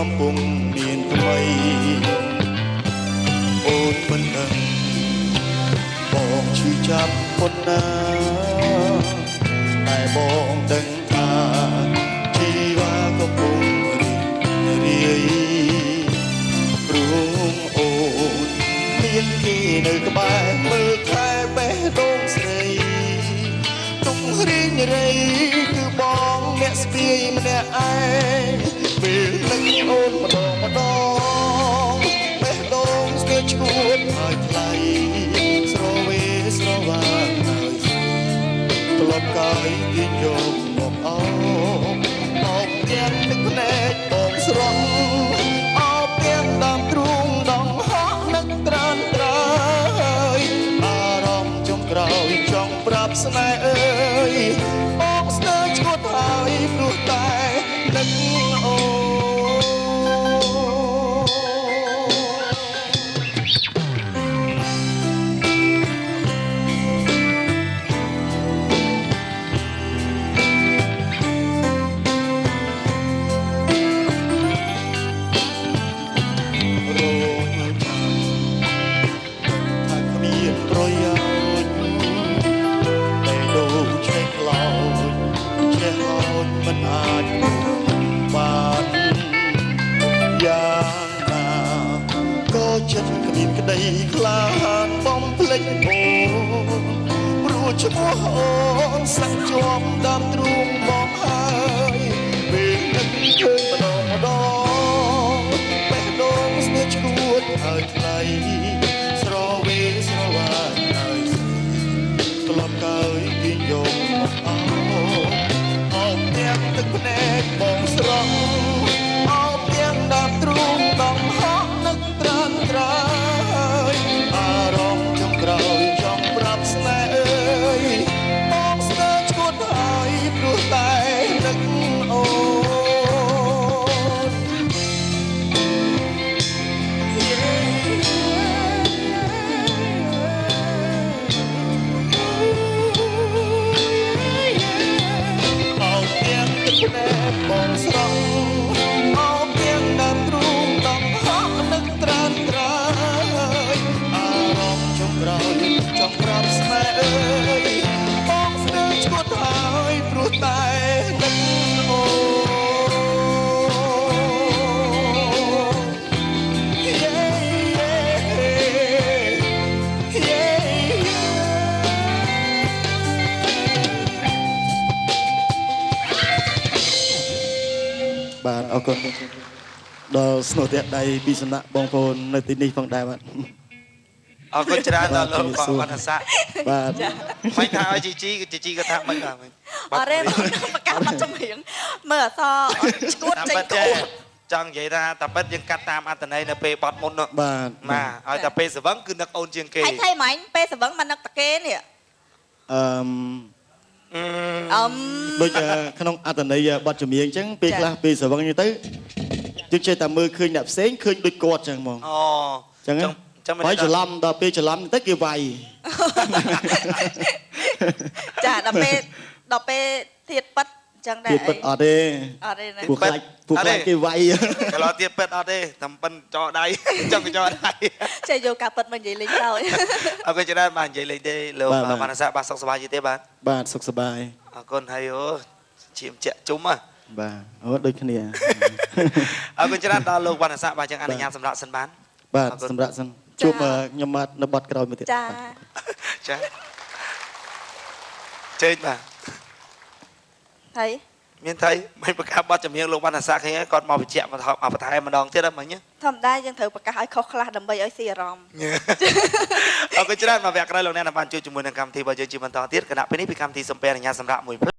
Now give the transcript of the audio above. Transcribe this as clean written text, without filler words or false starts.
កំពុងមានថ្មីអូនមិនដឹងបងឈឺចាប់ប៉ុណ្ណាតែបងដឹងថាជីវ៉ាកំពុងរីកព្រោះអូនមានគេនៅក្បែរមើលថែបេះដូងស្រីទុំរីងរៃគឺបងអ្នកស្ពាយម្នាក់ឯងពេលនឹកអូនម្ដងបេះដូងស្ទើរឈួតហើយថ្លៃស្រវេស្រវាងហើយក្លប់កាយទាញយកមកអោបទាំងទឹកភ្នែកបងស្រស់អោបទាំងដើមទ្រូងដងហក់នឹកត្រានត្រើយអារម្មណ៍ចុងក្រោយចង់ប្រាប់ស្នេហ៍អើយបងស្ទើរឈួតហើយព្រោះតែនឹកអូចិត្តគ្មានក្តីខ្លាហានបំភ្លេចអូនព្រោះឈ្មោះអូនសាក់ជាប់ដើមទ្រូងមកហើយពេលនឹកឃើញម្ដងបេះដូងស្ទើរឈួតហើយថ្លៃស្រវេស្រវាងហើយក្លប់កើយទាញយកមកអោបទាំងទឹកភ្នែកបងស្រស់អោបទាំងដើមទ្រូងដងហក់ត្រានត្រើយអារម្មណ៍ចុងក្រោយចង់ប្រាប់ស្នេហ៍អើយបងស្ទើរឈួតហើយព្រោះតែនឹកអូនអោបទាំងទឹកភ្នែកបងស្រស់អោបទាំងដើមទ្រូងដងហក់ត្រានត្រើយអារម្មណ៍ចុងក្រោយចង់ប្រាប់ស្នេហ៍អើយបងស្ទើរឈួតហើយព្រោះតែនឹកអូបាទអរគុណដល់ស្នូទដៃពីសំណាក់បងប្អូននៅទីនេះផងដែរបាទអរគុណច្រើនដល់លោកបងវណ្ណស័ក្តិបាទមិនថាឲ្យជីជីគាត់ថាមិនបាទអរេប្រកាសបាត់ចម្រៀងមើលអសឈួតចេញគូចង់និយាយថាតាប៉ិតយើងកាត់តាមអត្តន័យនៅពេលបត់មុននោះបាទឲ្យតែពេលស្វឹងគឺនឹកអូនជាងគេហើយថៃម៉ាញ់ពេលស្វឹងមកនឹកតាគេនេះដូចក្នុងអត្តន័យបទចម្រៀងអញ្ចឹងពេលខ្លះពេលស្វឹងអញ្ចឹងទៅយើងចេះតែមើលឃើញអ្នកផ្សេងឃើញដូចគាត់អញ្ចឹងហ្មងអូអញ្ចឹងហើយច្រឡំដល់ពេលច្រឡំទៅគេវាយចាដល់ពេលទៀតប៉ិតអញ្ចឹងដែរទៀតប៉ិតអត់ទេពួកខ្លាចគេវាយកន្លោទៀតប៉ិតអត់ទេតែប៉ិនចោដៃចង់ចោដៃចេះយកការប៉ិតមកនិយាយលេងទៅអរគុណច្រើនបាទនិយាយលេងទេលោកវណ្ណស័ក្តិបាទសុខសប្បាយទេបាទសុខសប្បាយអរគុណហើយអូឈាមជាក់ជុំហ៎បាទអូដូចគ្នាអរគុណច្រើនដល់លោកវណ្ណស័ក្តិបាទចឹងអនុញ្ញាតសម្រាប់សិនបានបាទសម្រាប់សិនជួបខ្ញុំបាទនៅបត់ក្រោយមួយទៀតចាចេញបាទថៃមានថៃមិនប្រកាសបទចម្រៀងលោកវណ្ណស័ក្តិឃើញគាត់មកបញ្ជាក់មកបន្ថែមម្ដងទៀតហ្នឹងមិញធម្មតាយើងត្រូវប្រកាសឲ្យខុសខ្លះដើម្បីឲ្យស៊ីអារម្មណ៍អរគុណច្រើនមកវគ្គក្រោយលោកអ្នកបានជួយជាមួយនឹងកម្មវិធីរបស់យើងជាបន្តទៀតគណៈពេលនេះពីកម្មវិធីសំពេអនុញ្ញាតសម្រាប់មួយ